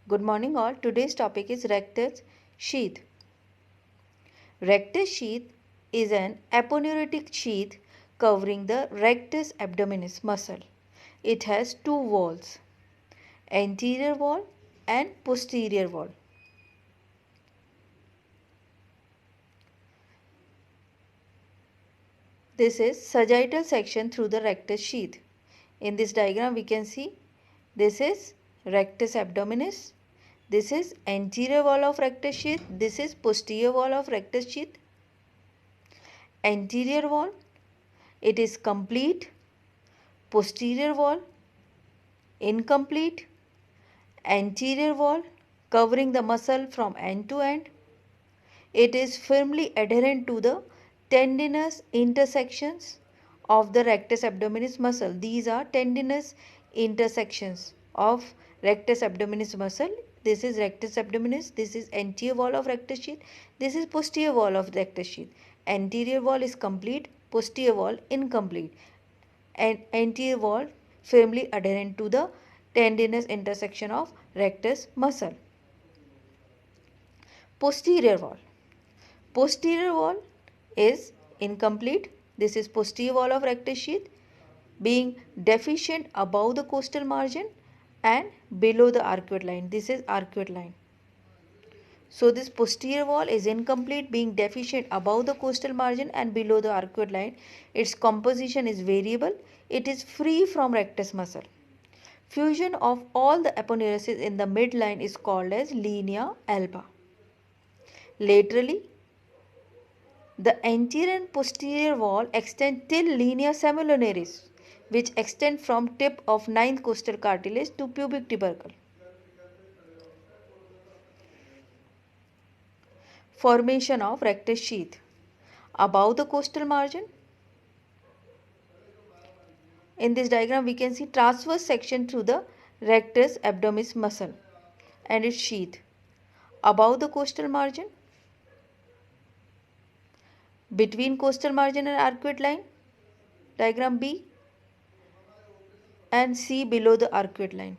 Good morning all. Today's topic is rectus sheath. Rectus sheath is an aponeurotic sheath covering the rectus abdominis muscle. It has two walls, anterior wall and posterior wall. This is sagittal section through the rectus sheath. In this diagram we can see this is rectus abdominis. This is anterior wall of rectus sheath. This is posterior wall of rectus sheath. Anterior wall, it is complete. Posterior wall, incomplete. Anterior wall, covering the muscle from end to end. It is firmly adherent to the tendinous intersections of the rectus abdominis muscle. These are tendinous intersections of rectus abdominis muscle. This is rectus abdominis. This is anterior wall of rectus sheath. This is posterior wall of rectus sheath. Anterior wall is complete. Posterior wall incomplete. And anterior wall firmly adherent to the tendinous intersection of rectus muscle. Posterior wall. Posterior wall is incomplete. This is posterior wall of rectus sheath being deficient above the costal margin and below the arcuate line. This is arcuate line. So this posterior wall is incomplete, being deficient above the costal margin and below the arcuate line. Its composition is variable. It is free from rectus muscle. Fusion of all the aponeurosis in the midline is called as linea alba. Laterally, the anterior and posterior wall extend till linea semilunaris, which extend from tip of ninth costal cartilage to pubic tubercle. Formation of rectus sheath. Above the costal margin, in this diagram we can see transverse section through the rectus abdominis muscle and its sheath. Above the costal margin, between costal margin and arcuate line, diagram B, and C below the arcuate line.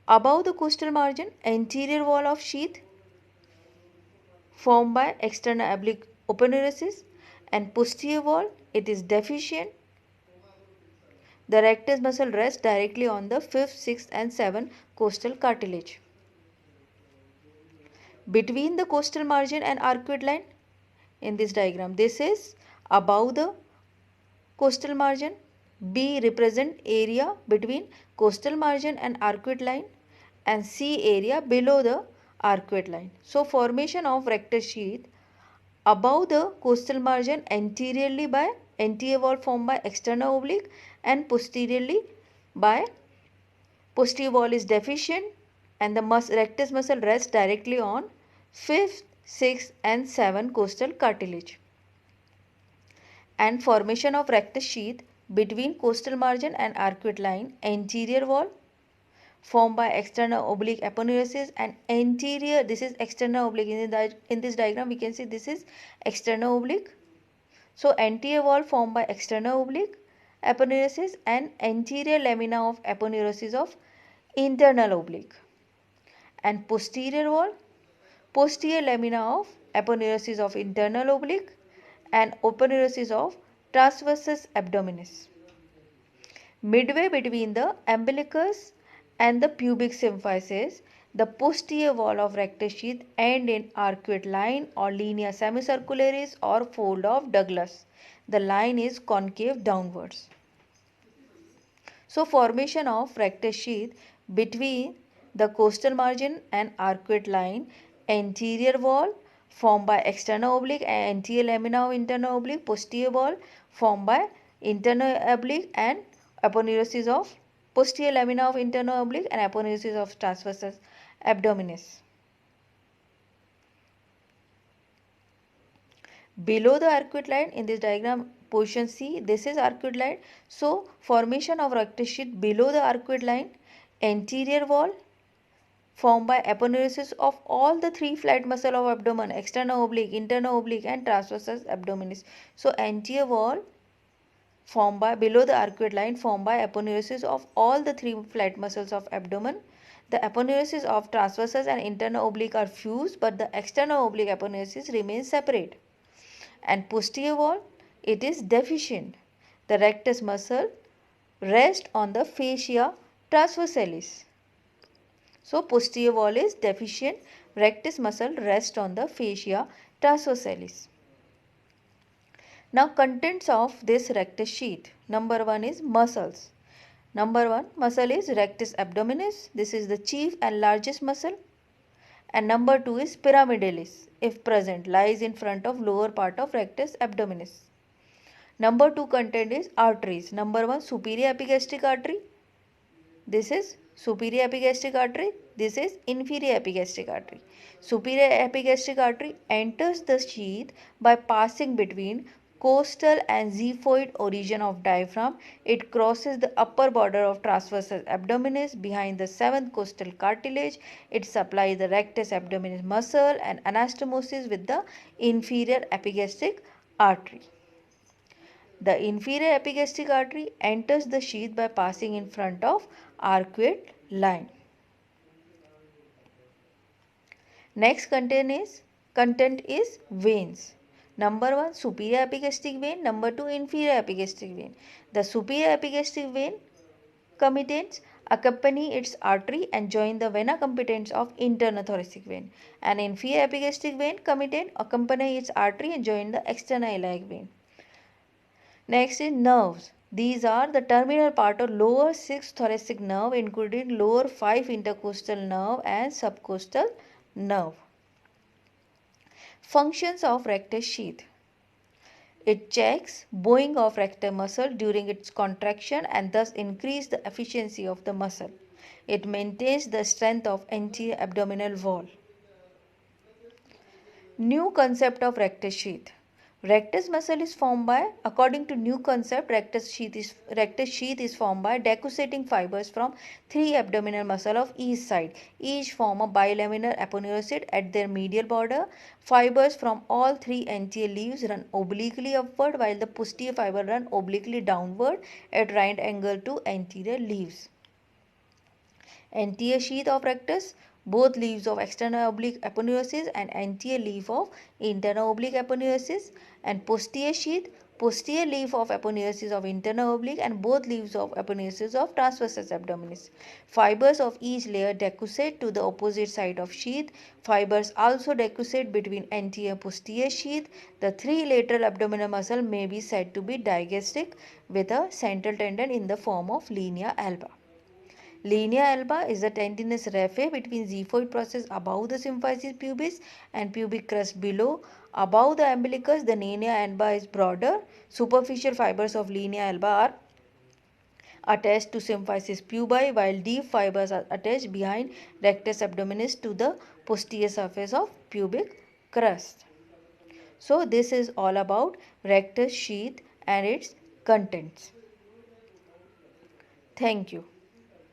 Above the costal margin, anterior wall of sheath formed by external oblique aponeurosis, and posterior wall, it is deficient. The rectus muscle rests directly on the 5th, 6th and 7th costal cartilage. Between the costal margin and arcuate line, in this diagram, this is above the costal margin. B represent area between costal margin and arcuate line, and C area below the arcuate line. So formation of rectus sheath above the costal margin anteriorly by anterior wall formed by external oblique and posteriorly by posterior wall is deficient, and the rectus muscle rests directly on 5th, 6th and 7th costal cartilage. And formation of rectus sheath between costal margin and arcuate line, anterior wall formed by external oblique aponeurosis and anterior, this is external oblique. In this diagram we can see this is external oblique. So anterior wall formed by external oblique aponeurosis and anterior lamina of aponeurosis of internal oblique. And posterior wall, posterior lamina of aponeurosis of internal oblique and aponeurosis of transversus abdominis. Midway between the umbilicus and the pubic symphysis, the posterior wall of rectus sheath end in arcuate line or linea semicircularis or fold of Douglas. The line is concave downwards. So formation of rectus sheath between the costal margin and arcuate line, anterior wall formed by external oblique and anterior lamina of internal oblique, posterior wall formed by internal oblique and aponeurosis of posterior lamina of internal oblique and aponeurosis of transversus abdominis. Below the arcuate line, in this diagram position C, this is arcuate line. So formation of rectus sheath below the arcuate line, anterior wall formed by aponeurosis of all the three flat muscle of abdomen, external oblique, internal oblique and transversus abdominis. So anterior wall formed by below the arcuate line formed by aponeurosis of all the three flat muscles of abdomen. The aponeurosis of transversus and internal oblique are fused, but the external oblique aponeurosis remains separate. And posterior wall, it is deficient. The rectus muscle rests on the fascia transversalis. So posterior wall is deficient. Rectus muscle rests on the fascia transversalis. Now contents of this rectus sheath. Number 1 is muscles. Number 1 muscle is rectus abdominis. This is the chief and largest muscle. And number 2 is pyramidalis. If present, lies in front of lower part of rectus abdominis. Number 2 content is arteries. Number 1 superior epigastric artery. This is superior epigastric artery. This is inferior epigastric artery. Superior epigastric artery enters the sheath by passing between costal and xiphoid origin of diaphragm. It crosses the upper border of transversus abdominis behind the 7th costal cartilage. It supplies the rectus abdominis muscle and anastomosis with the inferior epigastric artery. The inferior epigastric artery enters the sheath by passing in front of arcuate line. Next content is veins. Number 1 superior epigastric vein, number 2 inferior epigastric vein. The superior epigastric vein commitants accompany its artery and join the vena competens of internal thoracic vein. An inferior epigastric vein committant accompany its artery and join the external iliac vein. Next is nerves. These are the terminal part of lower 6 thoracic nerve, including lower 5 intercostal nerve and subcostal nerve. Functions of rectus sheath. It checks bowing of rectus muscle during its contraction and thus increase the efficiency of the muscle. It maintains the strength of anterior abdominal wall. New concept of rectus sheath. Rectus muscle is formed by, according to new concept, rectus sheath is formed by decussating fibers from 3 abdominal muscles of each side. Each form a bilaminar aponeurosis at their medial border. Fibers from all 3 anterior leaves run obliquely upward while the posterior fiber run obliquely downward at right angle to anterior leaves. Anterior sheath of rectus, both leaves of external oblique aponeurosis and anterior leaf of internal oblique aponeurosis, and posterior sheath, posterior leaf of aponeurosis of internal oblique and both leaves of aponeurosis of transversus abdominis. Fibers of each layer decussate to the opposite side of sheath. Fibers also decussate between anterior and posterior sheath. The 3 lateral abdominal muscle may be said to be digastric with a central tendon in the form of linea alba. Linea alba is a tendinous raphe between xiphoid process above the symphysis pubis and pubic crest below. Above the umbilicus, the linea alba is broader. Superficial fibers of linea alba are attached to symphysis pubi, while deep fibers are attached behind rectus abdominis to the posterior surface of pubic crust. So this is all about rectus sheath and its contents. Thank you.